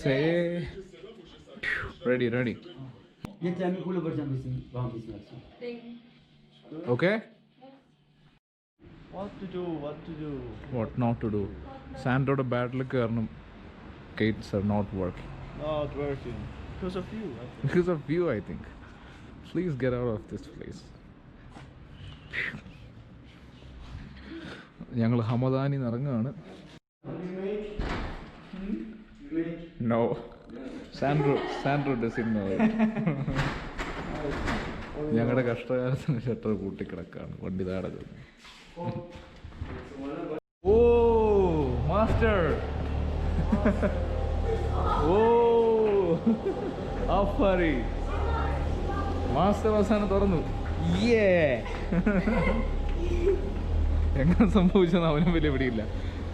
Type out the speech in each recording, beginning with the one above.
say ready. Okay. What to do? What not to do? Sandroയുടെ ബാറ്റിൽ കയറണം. Gates are not working. Not working. Because of you, I think. Because of you, I think. Please get out of this place. ഞങ്ങൾ ഹമദാനിൽ നിന്ന് ഇറങ്ങുകയാണ്. No. Sandro doesn't know it. ഞങ്ങളുടെ കഷ്ടകാലത്തിന് shutter കൂട്ടിക്കിടക്കാണ്. വണ്ടി താടക. ഓ master. ഓ അഫറി. Master അവസാനം തുറന്നു. എങ്ങനെ സംഭവിച്ചെന്ന് അവനും വലിയ പിടിയില്ല.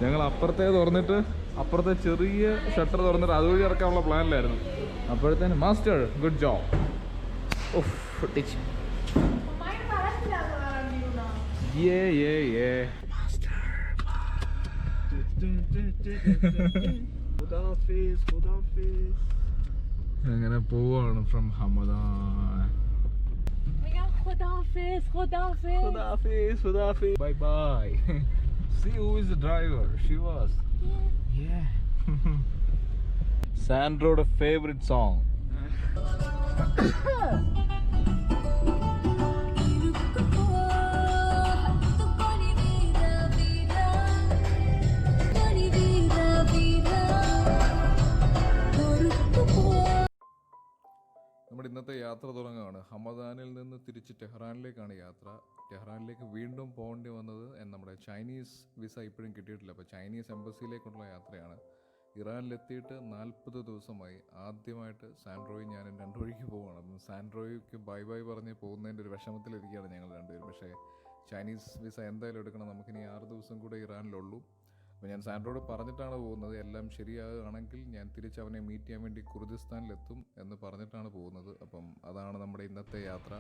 ഞങ്ങൾ അപ്പുറത്തെ തുറന്നിട്ട് അപ്പുറത്തെ ചെറിയ ഷട്ടർ തുറന്നിട്ട് അതുവഴി ഇറക്കാനുള്ള പ്ലാനിലായിരുന്നു. അപ്പോഴത്തേന് മാസ്റ്റർ ഗുഡ് ജോബ്. അങ്ങനെ പോവാണ് from Hamadan. Khudafiz. Bye. See who is the driver? She was. Yeah. Sandro's favorite song. നമ്മുടെ ഇന്നത്തെ യാത്ര തുടങ്ങുകയാണ്. ഹമദാനിൽ നിന്ന് തിരിച്ച് ടെഹ്റാനിലേക്കാണ് യാത്ര. ടെഹ്റാനിലേക്ക് വീണ്ടും പോകേണ്ടി വന്നത് നമ്മുടെ ചൈനീസ് വിസ ഇപ്പോഴും കിട്ടിയിട്ടില്ല. അപ്പോൾ ചൈനീസ് എംബസിയിലേക്കുള്ള യാത്രയാണ്. ഇറാനിലെത്തിയിട്ട് 40 ദിവസമായി. ആദ്യമായിട്ട് സാൻഡ്രോയും ഞാനും രണ്ടു വഴിക്ക് പോവുകയാണ്. അപ്പം സാൻഡ്രോയ്ക്ക് ബൈ പറഞ്ഞ് പോകുന്നതിൻ്റെ ഒരു വിഷമത്തിലിരിക്കുകയാണ് ഞങ്ങൾ രണ്ടുപേരും. പക്ഷേ ചൈനീസ് വിസ എന്തായാലും എടുക്കണം. നമുക്കിനി 6 ദിവസം കൂടെ ഇറാനിലുള്ളൂ. അപ്പോൾ ഞാൻ സാൻഡ്രോയോട് പറഞ്ഞിട്ടാണ് പോകുന്നത്. എല്ലാം ശരിയാകുകയാണെങ്കിൽ ഞാൻ തിരിച്ച് അവനെ മീറ്റ് ചെയ്യാൻ വേണ്ടി കുർദിസ്ഥാനിലെത്തും എന്ന് പറഞ്ഞിട്ടാണ് പോകുന്നത്. അപ്പം അതാണ് നമ്മുടെ ഇന്നത്തെ യാത്ര.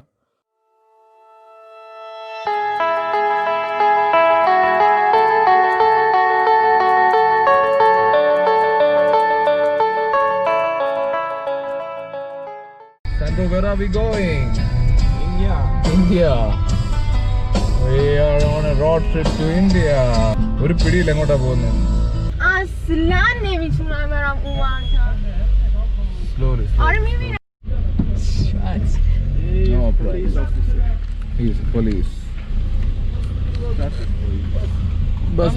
Sandro, where are we going? India. We are on a road trip to India. ഒരു പിടിയില്ല എങ്ങോട്ടാ പോകുന്നത്. اصلا نمیتونم برم اونورتر. Slowly. آره میبینم. No problem. He's police. Bus.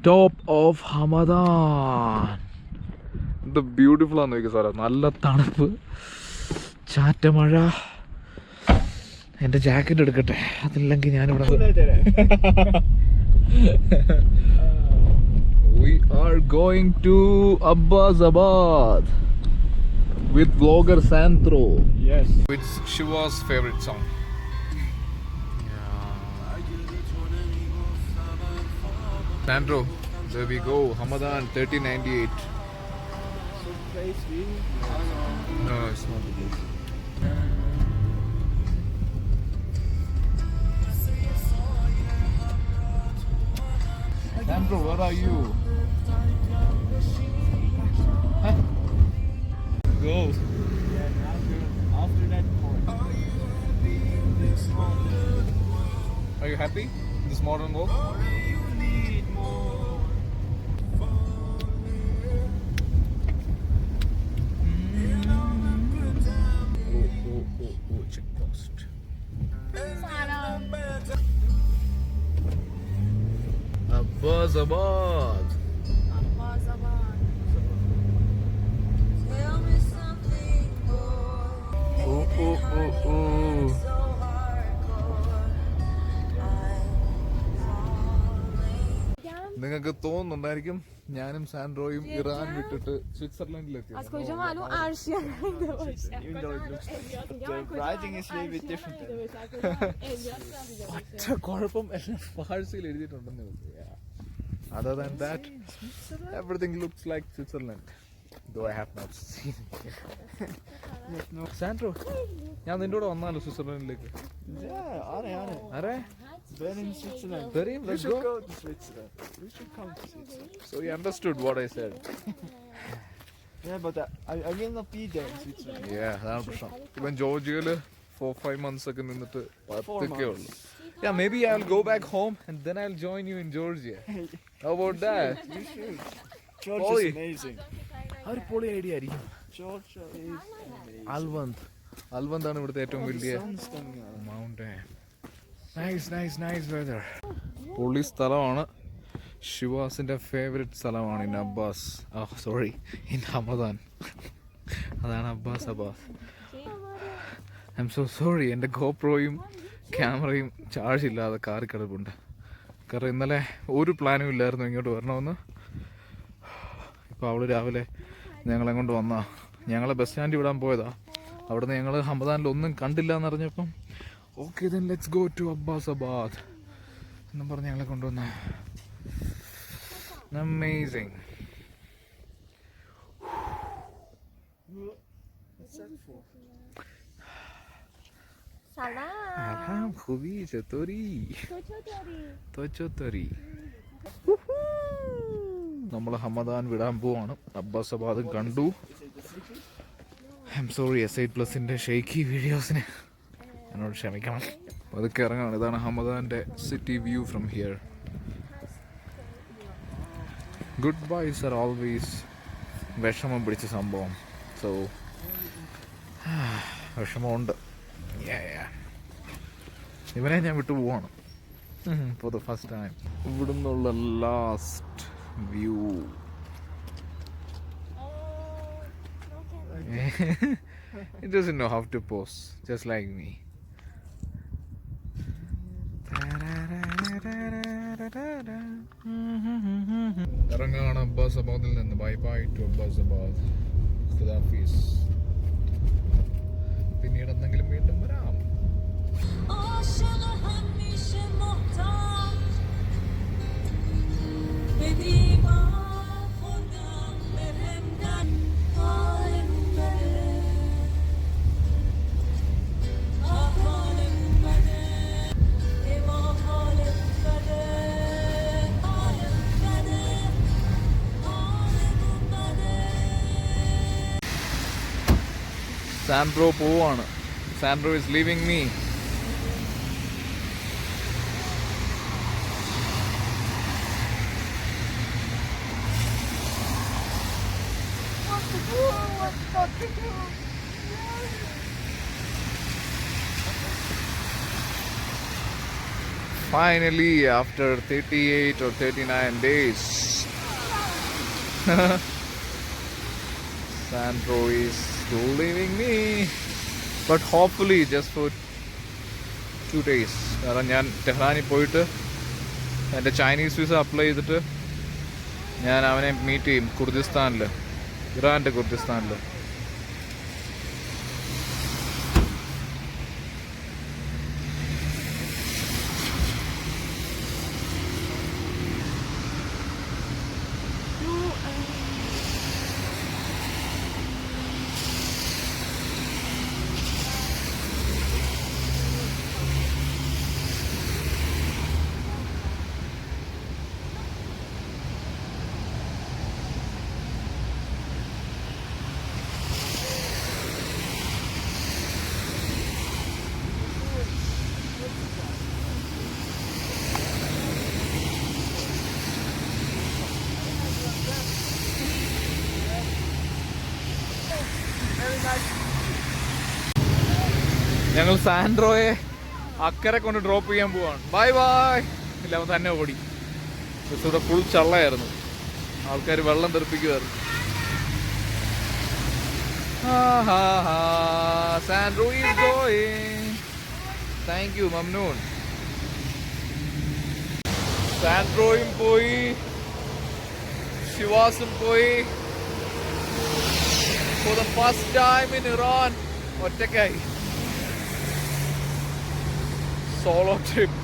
Top of Hamadan. The beautiful ആണ് നോക്കി സാറേ. നല്ല തണുപ്പ്, ചാറ്റമഴ. എൻ്റെ ജാക്കറ്റ് എടുക്കട്ടെ, അതില്ലെങ്കിൽ ഞാനിവിടെ. We are going to Abbasabad with vlogger Sandro. Yes. It's Shiva's favorite song. Sandro, there we go. Hamadan 1398. No, it's not the place. Sandro, where are you? Huh? Go. After that point. Are you happy with this modern walk? Oh, check post. Abbasabad. Tell me something more. Oh. നിങ്ങൾക്ക് തോന്നുന്നുണ്ടായിരിക്കും ഞാനും സാൻഡ്രോയും Iran വിട്ടിട്ട് സ്വിറ്റ്സർലൻഡിലെത്തി. ഒറ്റ കുഴപ്പം എല്ലാം ഫാഴ്സിയിൽ എഴുതിയിട്ടുണ്ടെന്ന്. Other than that, everything looks like Switzerland. Though I have not seen it. Sandro, ഞാൻ നിന്റെ കൂടെ വന്നാലോ സ്വിറ്റ്സർലൻഡിലേക്ക്? Yeah, are. Are Ben in Switzerland. Terim, We let's should go. go to Switzerland. We should come to Switzerland. So you understood what I said. Yeah, but I will not be there in Switzerland. Yeah, അതാണ് പ്രശ്നം. ഇവൻ ജോർജിയയിൽ 4-5 months ഒക്കെ നിന്നിട്ട് 10 ഉള്ളൂ. Yeah, maybe I'll go back home and then I'll join you in Georgia. How about that? You should. Georgia Polly. is amazing. ആ ഒരു പൊളി idea ആയിരിക്കും. Georgia is amazing. Alvand ആണ് ഇവിടുത്തെ ഏറ്റവും Oh, the വലിയ sun's coming out. Mountain. Nice weather. പൊളി സ്ഥലമാണ്. ഷിവാസിന്റെ ഫേവറേറ്റ് സ്ഥലമാണ് in Abbas. Sorry, in Hamadan. അതാണ് Abbas. I'm so sorry, എൻ്റെ ഗോപ്രോയും ക്യാമറയും ചാർജ് ഇല്ലാതെ കാറി കിടപ്പുണ്ട്. കാരണം ഇന്നലെ ഒരു പ്ലാനും ഇല്ലായിരുന്നു ഇങ്ങോട്ട് വരണമെന്ന്. ഇപ്പോൾ അവൾ രാവിലെ ഞങ്ങളെ കൊണ്ട് വന്നാ. ഞങ്ങളെ ബസ് സ്റ്റാൻഡിൽ വിടാൻ പോയതാ. അവിടുന്ന് ഞങ്ങൾ ഹമദാനിൽ ഒന്നും കണ്ടില്ല എന്നറിഞ്ഞപ്പം okay then let's go to Abbasabad എന്നും പറഞ്ഞ് ഞങ്ങളെ കൊണ്ടുവന്ന. Amazing. What's that for? Salam. Khubi chatori. Tochotori. നമ്മൾ ഹമദാൻ വിടാൻ പോവാണ്. അബ്ബാസാബാദ് കണ്ടു. ഐ എം സോറി, S8+ ഷെയ്ക്കി വീഡിയോസിന് എന്നോട് ക്ഷമിക്കണം. അതൊക്കെ ഇറങ്ങാണ്. ഇതാണ് ഹമദാൻ്റെ city view from here. Good byes are always വിഷമം പിടിച്ച സംഭവം. സോ വിഷമമുണ്ട്. ഇവനെ ഞാൻ വിട്ടു പോവാണ് ഫോർ ദ ഫസ്റ്റ് ടൈം. ഇവിടുന്നുള്ള last view. It doesn't know how to pose, just like me. ഇറങ്ങാണ് അബ്ബാസാബാദിൽ നിന്ന്. Bye bye to Abbasabad. ഖുദാഫീസ്. പിന്നീട് എന്തെങ്കിലും വീണ്ടും വരാം. സാൻഡ്രോ പോവാണ്. Sandro is leaving me. Finally, after 38 or 39 days, Sandro is leaving me, but hopefully just for 2 days. കാരണം ഞാൻ ടെഹ്റാനിൽ പോയിട്ട് എൻ്റെ ചൈനീസ് വിസ അപ്ലൈ ചെയ്തിട്ട് ഞാൻ അവനെ മീറ്റ് ചെയ്യും കുർദിസ്ഥാനിൽ, ഇറാൻ്റെ കുർദിസ്ഥാനിൽ. ഞങ്ങൾ സാൻഡ്രോയെ അക്കരെ കൊണ്ട് ഡ്രോപ്പ് ചെയ്യാൻ പോവാണ്. Bye bye. ഇല്ല, അവൻ തന്നെ ഓടി. ബസ് ഇവിടെ ഫുൾ ചള്ളയായിരുന്നു. ആൾക്കാർ വെള്ളം തെറിപ്പിക്കുമായിരുന്നു. Sandro is going. Thank you മംനൂൻ. സാൻഡ്രോയും പോയി, ഷിവാസും പോയി. For the first time in Iran ഒറ്റയ്ക്കായി. Solo trip.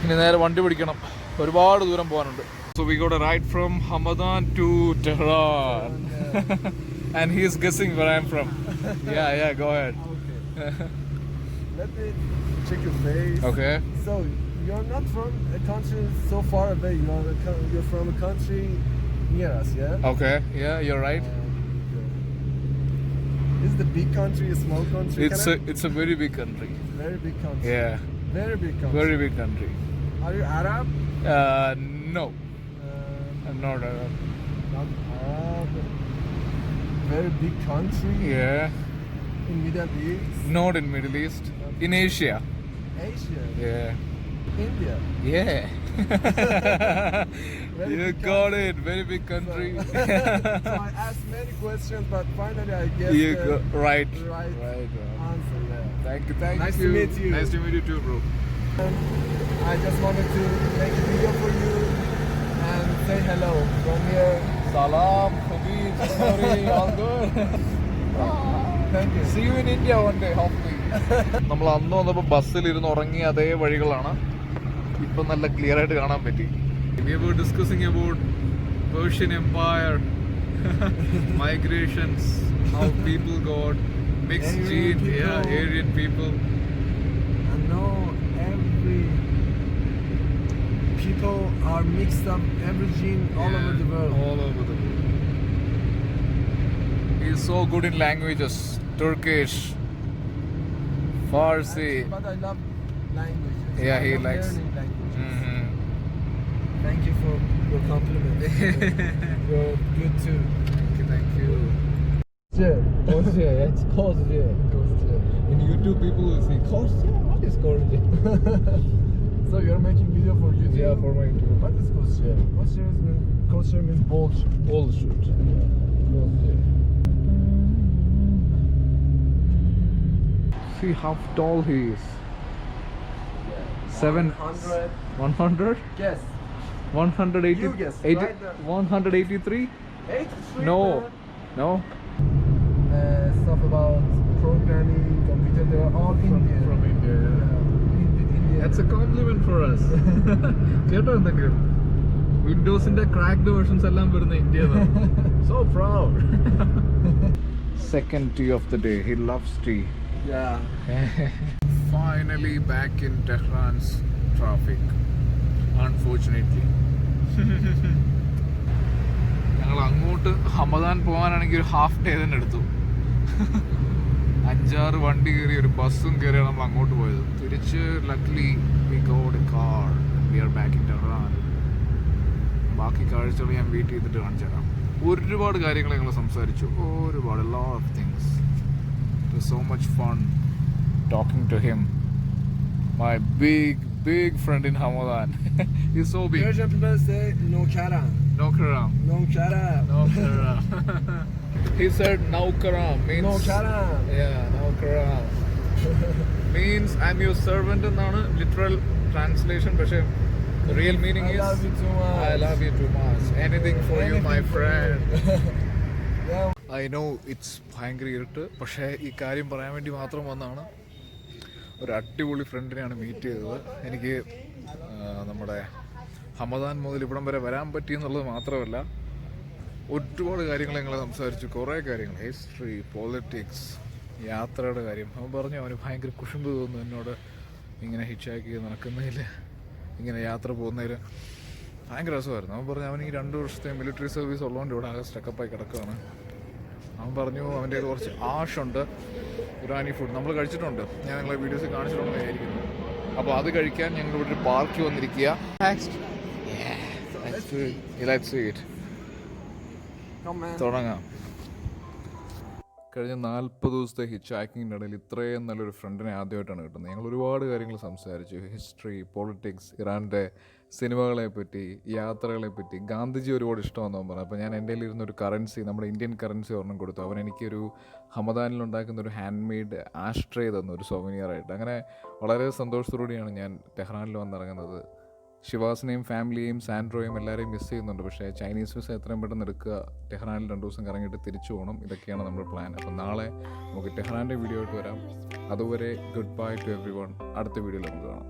ഇനി നേരെ വണ്ടി പിടിക്കണം. ഒരുപാട് ദൂരം പോകാനുണ്ട്. So we got a ride from Hamadan to Tehran. And he is guessing where I am from. Yeah, go ahead. let me check your face. Okay. So you're not from a country so far away. You're from a country near us, yeah? Okay. Yeah, you're right. Is it a big country, a small country? It's a very big country. Very big country. Yeah. Very big country. Very big country. Are you Arab? No. I'm not Arab. Not Arab. Very big country. Yeah. In Middle East. Not in Middle East. In Asia. Asia. Yeah. India. Yeah. Very You big got it. Very big country. So I asked many questions, but finally I guess You the got right. right Right. answer. Yeah. Thank you. Thank Nice you. to meet you. Nice to meet you too, bro. I just wanted to make a video for you and say hello from here. Salam, Habib, sorry, all good. Thank you. See you in India one day, hopefully. നമ്മൾ അന്ന് വന്നപ്പോൾ ബസ്സിൽ ഇരുന്ന് ഉറങ്ങിയ അതേ വഴികളാണ് ഇപ്പം നല്ല ക്ലിയർ ആയിട്ട് കാണാൻ പറ്റി. We were discussing about Persian Empire, migrations, how people got mixed Aryan gene, people. yeah, Aryan people. I know every people are mixed up, every gene all over the world. All over the world. He's so good in languages, Turkish, Farsi. But I love languages. Yeah, I he love likes- learning languages. Mhm. Thank you for your compliment. You're good too. Thank you. Korsje, it's Korsje. In YouTube, people will say, Korsje? What is Korsje? So you're making video for YouTube? Yeah, for my YouTube. What is Korsje? Korsje means bullshit. Bullshit. Korsje. See how tall he is. 100. 100? Guess. 180? You guess, 80 right there. 183? 83. No. No? Stuff about programming, computer, they're all Indian. From India. Indian. That's a compliment for us. കേട്ടോ എന്തെങ്കിലും വിൻഡോസിന്റെ cracked versions എല്ലാം വരുന്ന India so proud second tea of the day he loves tea Yeah. Finally back in Tehran's traffic, unfortunately. ഞങ്ങൾ അങ്ങോട്ട് Hamdan പോകാനാണെങ്കിൽ ഒരു half day തന്നെ എടുത്തു. 5-6 വണ്ടി കയറി ഒരു ബസ്സും കയറിയാണ് നമ്മൾ അങ്ങോട്ട് പോയത്. തിരിച്ച് luckily we got a car, we are back in Tehran. ബാക്കി കാഴ്ചകൾ ഞാൻ വെയിറ്റ് ചെയ്തിട്ട് കാണിച്ചു തരാം. ഒരുപാട് കാര്യങ്ങൾ ഞങ്ങൾ സംസാരിച്ചു, ഒരുപാട് lot of things. It was so much fun talking to him, my big friend in Hamadan. He's so big. Persian people say no karam. No karam. No karam. No karam. He said no karam means No karam. yeah, no karam means I'm your servant എന്നാണ് literal translation. പക്ഷേ the real meaning I is love you too much. I love you too much. Anything for you, my Anything for friend. Yeah. I know it's ഭയങ്കര ഇരുട്ട്, പക്ഷേ ഈ കാര്യം പറയാൻ വേണ്ടി മാത്രം വന്നതാണ്. ഒരു അടിപൊളി ഫ്രണ്ടിനെയാണ് മീറ്റ് ചെയ്തത്. എനിക്ക് നമ്മുടെ ഹമദാൻ മുതൽ ഇവിടം വരെ വരാൻ പറ്റിയെന്നുള്ളത് മാത്രമല്ല, ഒരുപാട് കാര്യങ്ങൾ ഞങ്ങൾ സംസാരിച്ചു. കുറേ കാര്യങ്ങൾ, ഹിസ്റ്ററി, പൊളിറ്റിക്സ്, യാത്രയുടെ കാര്യം. അവൻ പറഞ്ഞു അവന് ഭയങ്കര കുശുമ്പ് തോന്നുന്നു എന്നോട് ഇങ്ങനെ ഹിച്ചാക്കി നടക്കുന്നതിൽ, ഇങ്ങനെ യാത്ര പോകുന്നതിൽ. ഭയങ്കര രസമായിരുന്നു. അവൻ പറഞ്ഞു അവൻ ഈ 2 വർഷത്തെ മിലിറ്ററി സർവീസ് ഉള്ളതുകൊണ്ട് ഇവിടെ ആകെ സ്റ്റക്കപ്പായി കിടക്കുകയാണ്. അവൻ പറഞ്ഞു അവൻ്റെ കുറച്ച് ആഷുണ്ട്, ഇറാനി ഫുഡ് നമ്മൾ കഴിച്ചിട്ടുണ്ട്, ഞാൻ നിങ്ങളെ വീഡിയോസ് കാണിച്ചിട്ടുണ്ടെന്ന് വിചാരിക്കുന്നു. അപ്പോൾ അത് കഴിക്കാൻ ഞങ്ങൾ ഇവിടെ ഒരു പാർക്കിൽ വന്നിരിക്കുക. തുടങ്ങാം. കഴിഞ്ഞ 40 ദിവസത്തെ ഹിച്ച് ഹാക്കിങ്ങിൻ്റെ ഇടയിൽ ഇത്രയും നല്ലൊരു ഫ്രണ്ടിനെ ആദ്യമായിട്ടാണ് കിട്ടുന്നത്. ഞങ്ങൾ ഒരുപാട് കാര്യങ്ങൾ സംസാരിച്ചു. ഹിസ്റ്ററി, പൊളിറ്റിക്സ്, ഇറാൻ്റെ സിനിമകളെ പറ്റി, യാത്രകളെ പറ്റി. ഗാന്ധിജി ഒരുപാട് ഇഷ്ടമാണെന്ന് പറഞ്ഞു. അപ്പോൾ ഞാൻ എൻ്റെ ഇരുന്നൊരു കറൻസി, നമ്മുടെ ഇന്ത്യൻ കറൻസി ഒരെണ്ണം കൊടുത്തു. അവൻ എനിക്കൊരു ഹമദാനിലുണ്ടാക്കുന്ന ഒരു ഹാൻഡ് മെയ്ഡ് ആഷ്ട്രേ തന്നു, ഒരു സോവനിയറായിട്ട്. അങ്ങനെ വളരെ സന്തോഷത്തോടെയാണ് ഞാൻ ടെഹ്റാനിൽ വന്നിറങ്ങുന്നത്. ശിവാസിനെയും ഫാമിലിയെയും സാൻഡ്രോയും എല്ലാവരെയും മിസ് ചെയ്യുന്നുണ്ട്. പക്ഷേ ചൈനീസ് വിസ എത്രയും പെട്ടെന്ന് എടുക്കുക, ടെഹ്റാനിൽ 2 ദിവസം കറങ്ങിയിട്ട് തിരിച്ചു പോകണം. ഇതൊക്കെയാണ് നമ്മുടെ പ്ലാൻ. അപ്പോൾ നാളെ നമുക്ക് ടെഹ്റാൻ്റെ വീഡിയോ ആയിട്ട് വരാം. അതുവരെ good bye to everyone. അടുത്ത വീഡിയോയിൽ നമുക്ക് കാണാം.